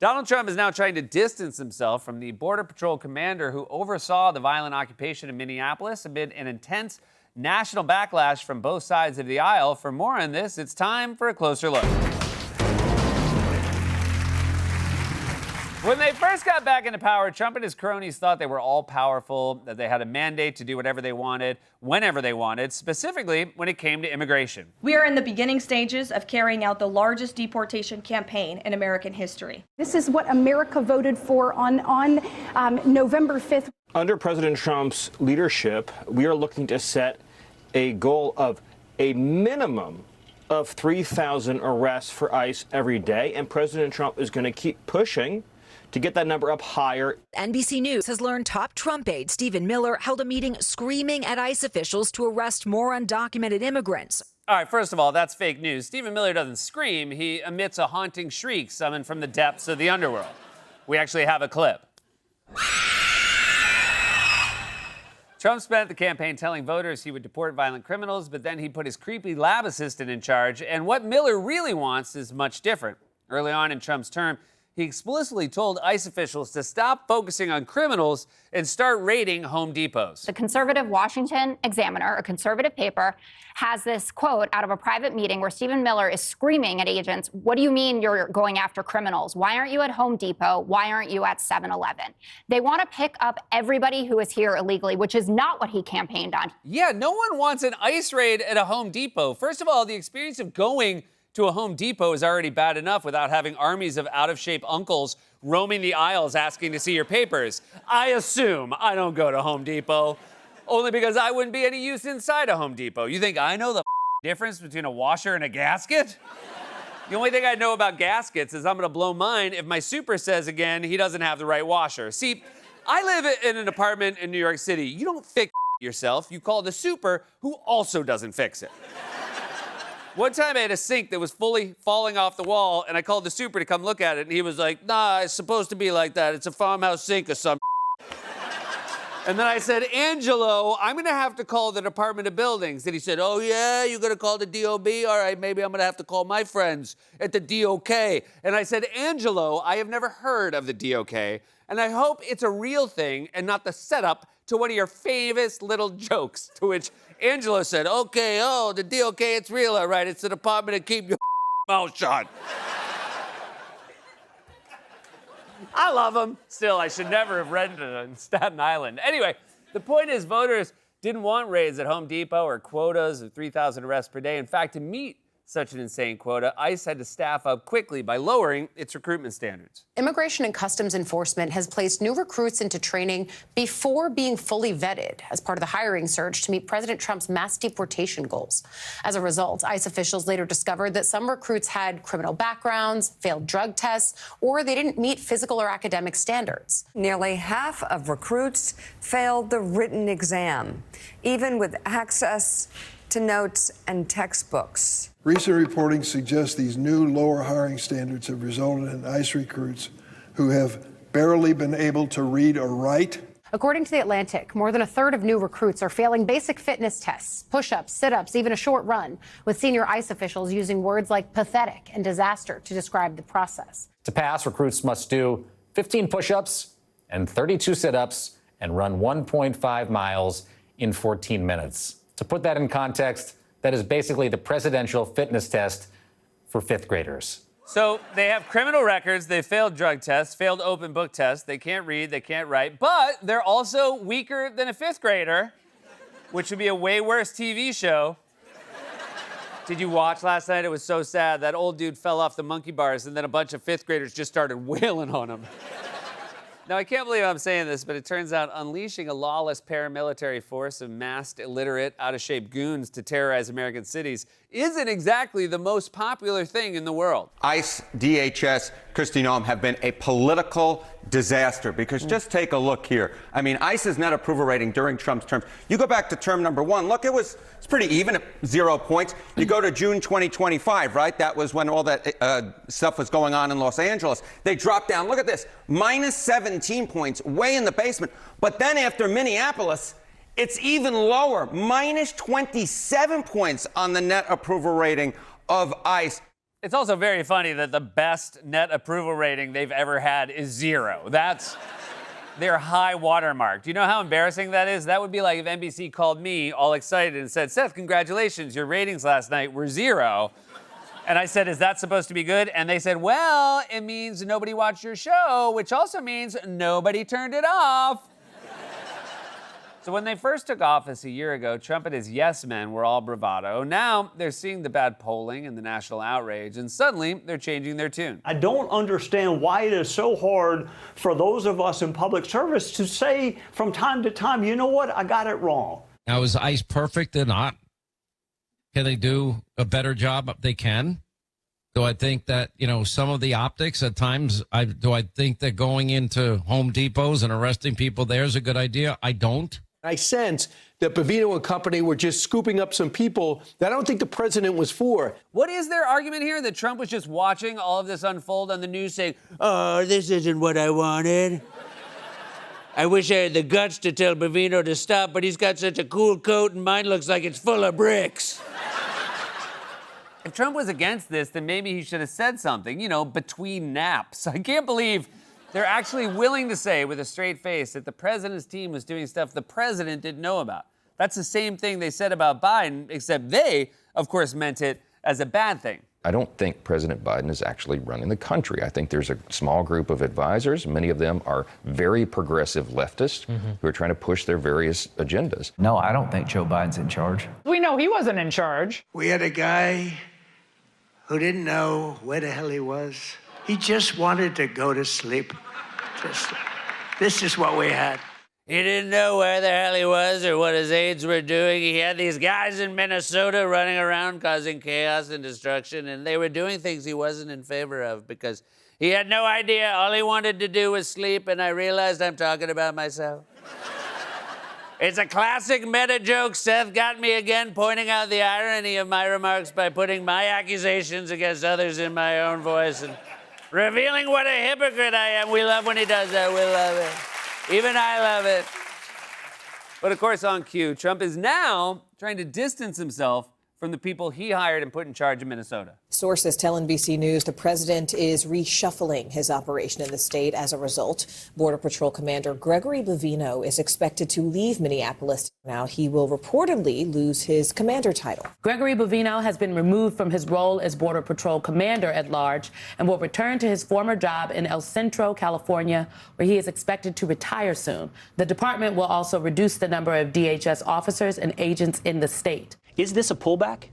Donald Trump is now trying to distance himself from the Border Patrol commander who oversaw the violent occupation in Minneapolis amid an intense national backlash from both sides of the aisle. For more on this, it's time for a closer look. When they first got back into power, Trump and his cronies thought they were all powerful, that they had a mandate to do whatever they wanted, whenever they wanted, specifically when it came to immigration. We are in the beginning stages of carrying out the largest deportation campaign in American history. This is what America voted for on November 5th. Under President Trump's leadership, we are looking to set a goal of a minimum of 3,000 arrests for ICE every day, and President Trump is going to keep pushing to get that number up higher. NBC News has learned top Trump aide Stephen Miller held a meeting screaming at ICE officials to arrest more undocumented immigrants. All right, first of all, that's fake news. Stephen Miller doesn't scream. He emits a haunting shriek summoned from the depths of the underworld. We actually have a clip. Trump spent the campaign telling voters he would deport violent criminals, but then he put his creepy lab assistant in charge. And what Miller really wants is much different. Early on in Trump's term, he explicitly told ICE officials to stop focusing on criminals and start raiding Home Depots. The conservative Washington Examiner, a conservative paper, has this quote out of a private meeting where Stephen Miller is screaming at agents, "What do you mean you're going after criminals? Why aren't you at Home Depot? Why aren't you at 7-Eleven?" They want to pick up everybody who is here illegally, which is not what he campaigned on. Yeah, no one wants an ICE raid at a Home Depot. First of all, the experience of going to a Home Depot is already bad enough without having armies of out-of-shape uncles roaming the aisles asking to see your papers. I assume I don't go to Home Depot, only because I wouldn't be any use inside a Home Depot. You think I know the difference between a washer and a gasket? The only thing I know about gaskets is I'm gonna blow mine if my super says again he doesn't have the right washer. See, I live in an apartment in New York City. You don't fix yourself, you call the super who also doesn't fix it. One time I had a sink that was fully falling off the wall, and I called the super to come look at it, and he was like, "Nah, it's supposed to be like that. It's a farmhouse sink or some." And then I said, "Angelo, I'm gonna have to call the Department of Buildings." And he said, "Oh yeah, you're gonna call the DOB? All right, maybe I'm gonna have to call my friends at the DOK." And I said, "Angelo, I have never heard of the DOK, and I hope it's a real thing and not the setup to one of your famous little jokes." To which Angelo said, "Okay, oh, the DOK, it's real, all right. It's the Department to keep your mouth shut." I love him. Still, I should never have rented in Staten Island. Anyway, the point is voters didn't want raids at Home Depot or quotas of 3,000 arrests per day. In fact, to meet such an insane quota, ICE had to staff up quickly by lowering its recruitment standards. Immigration and Customs Enforcement has placed new recruits into training before being fully vetted as part of the hiring surge to meet President Trump's mass deportation goals. As a result, ICE officials later discovered that some recruits had criminal backgrounds, failed drug tests, or they didn't meet physical or academic standards. Nearly half of recruits failed the written exam, even with access to notes and textbooks. Recent reporting suggests these new lower hiring standards have resulted in ICE recruits who have barely been able to read or write. According to The Atlantic, more than a third of new recruits are failing basic fitness tests, push-ups, sit-ups, even a short run, with senior ICE officials using words like pathetic and disaster to describe the process. To pass, recruits must do 15 push-ups and 32 sit-ups and run 1.5 miles in 14 minutes. To put that in context, that is basically the presidential fitness test for fifth graders. So they have criminal records, they failed drug tests, failed open book tests, they can't read, they can't write, but they're also weaker than a fifth grader, which would be a way worse TV show. Did you watch last night? It was so sad. That old dude fell off the monkey bars and then a bunch of fifth graders just started wailing on him. Now, I can't believe I'm saying this, but it turns out unleashing a lawless paramilitary force of masked, illiterate, out-of-shape goons to terrorize American cities isn't exactly the most popular thing in the world. ICE, DHS, Kristi Noem have been a political disaster because just take a look here. I mean, ICE's net approval rating during Trump's term, you go back to term number one, look, it's pretty even at 0 points. You go to June 2025, right? That was when all that stuff was going on in Los Angeles. They dropped down, look at this, minus 17 points, way in the basement. But then after Minneapolis, it's even lower, minus 27 points on the net approval rating of ICE. It's also very funny that the best net approval rating they've ever had is 0. That's their high watermark. Do you know how embarrassing that is? That would be like if NBC called me all excited and said, Seth, congratulations, your ratings last night were 0. And I said, is that supposed to be good? And they said, well, it means nobody watched your show, which also means nobody turned it off. So when they first took office a year ago, Trump and his yes men were all bravado. Now they're seeing the bad polling and the national outrage, and suddenly they're changing their tune. I don't understand why it is so hard for those of us in public service to say from time to time, you know what, I got it wrong. Now, is ICE perfect? They're not. Can they do a better job? They can. Do I think that, some of the optics at times, do I think that going into Home Depots and arresting people there is a good idea? I don't. I sense that Bovino and company were just scooping up some people that I don't think the president was for. What is their argument here? That Trump was just watching all of this unfold on the news saying, oh, this isn't what I wanted. I wish I had the guts to tell Bovino to stop, but he's got such a cool coat and mine looks like it's full of bricks. If Trump was against this, then maybe he should have said something, between naps. I can't believe they're actually willing to say with a straight face that the president's team was doing stuff the president didn't know about. That's the same thing they said about Biden, except they, of course, meant it as a bad thing. I don't think President Biden is actually running the country. I think there's a small group of advisors. Many of them are very progressive leftists who are trying to push their various agendas. No, I don't think Joe Biden's in charge. We know he wasn't in charge. We had a guy who didn't know where the hell he was. He just wanted to go to sleep. This is what we had. He didn't know where the hell he was or what his aides were doing. He had these guys in Minnesota running around causing chaos and destruction, and they were doing things he wasn't in favor of because he had no idea. All he wanted to do was sleep, and I realized I'm talking about myself. It's a classic meta joke. Seth got me again pointing out the irony of my remarks by putting my accusations against others in my own voice and revealing what a hypocrite I am. We love when he does that. We love it. Even I love it. But of course, on cue, Trump is now trying to distance himself from the people he hired and put in charge of Minnesota. Sources tell NBC News the president is reshuffling his operation in the state as a result. Border Patrol Commander Gregory Bovino is expected to leave Minneapolis. Now he will reportedly lose his commander title. Gregory Bovino has been removed from his role as Border Patrol Commander at large and will return to his former job in El Centro, California, where he is expected to retire soon. The department will also reduce the number of DHS officers and agents in the state. Is this a pullback?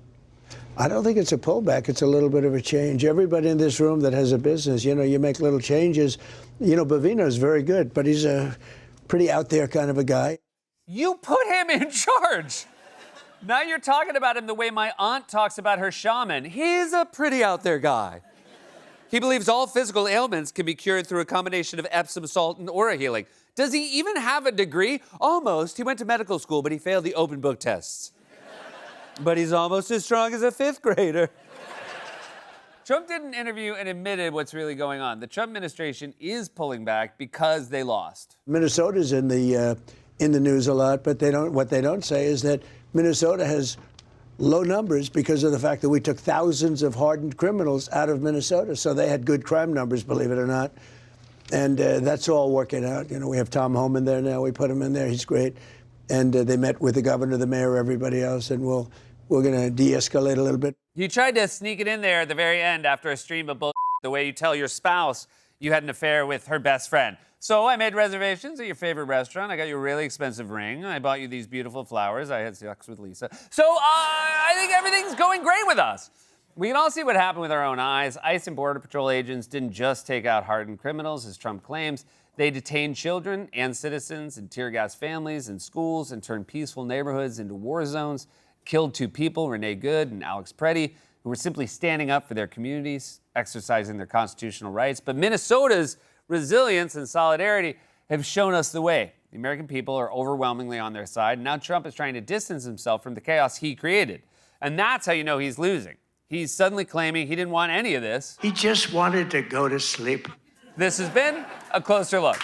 I don't think it's a pullback. It's a little bit of a change. Everybody in this room that has a business, you make little changes. Bovino's very good, but he's a pretty out there kind of a guy. You put him in charge. Now you're talking about him the way my aunt talks about her shaman. He's a pretty out there guy. He believes all physical ailments can be cured through a combination of Epsom salt and aura healing. Does he even have a degree? Almost. He went to medical school, but he failed the open book tests. But he's almost as strong as a 5th grader. Trump didn't interview and admitted what's really going on. The Trump administration is pulling back because they lost. Minnesota's in the news a lot, but what they don't say is that Minnesota has low numbers because of the fact that we took thousands of hardened criminals out of Minnesota. So they had good crime numbers, believe it or not. And that's all working out. We have Tom Homan there now. We put him in there. He's great. And they met with the governor, the mayor, everybody else, and we're going to de-escalate a little bit. You tried to sneak it in there at the very end after a stream of bull, the way you tell your spouse you had an affair with her best friend. So I made reservations at your favorite restaurant. I got you a really expensive ring. I bought you these beautiful flowers. I had sex with Lisa. So I think everything's going great with us. We can all see what happened with our own eyes. ICE and Border Patrol agents didn't just take out hardened criminals, as Trump claims. They detained children and citizens and tear gas families in schools and turned peaceful neighborhoods into war zones, killed 2 people, Renee Good and Alex Preddy, who were simply standing up for their communities, exercising their constitutional rights. But Minnesota's resilience and solidarity have shown us the way. The American people are overwhelmingly on their side. Now Trump is trying to distance himself from the chaos he created. And that's how you know he's losing. He's suddenly claiming he didn't want any of this. He just wanted to go to sleep. This has been A Closer Look.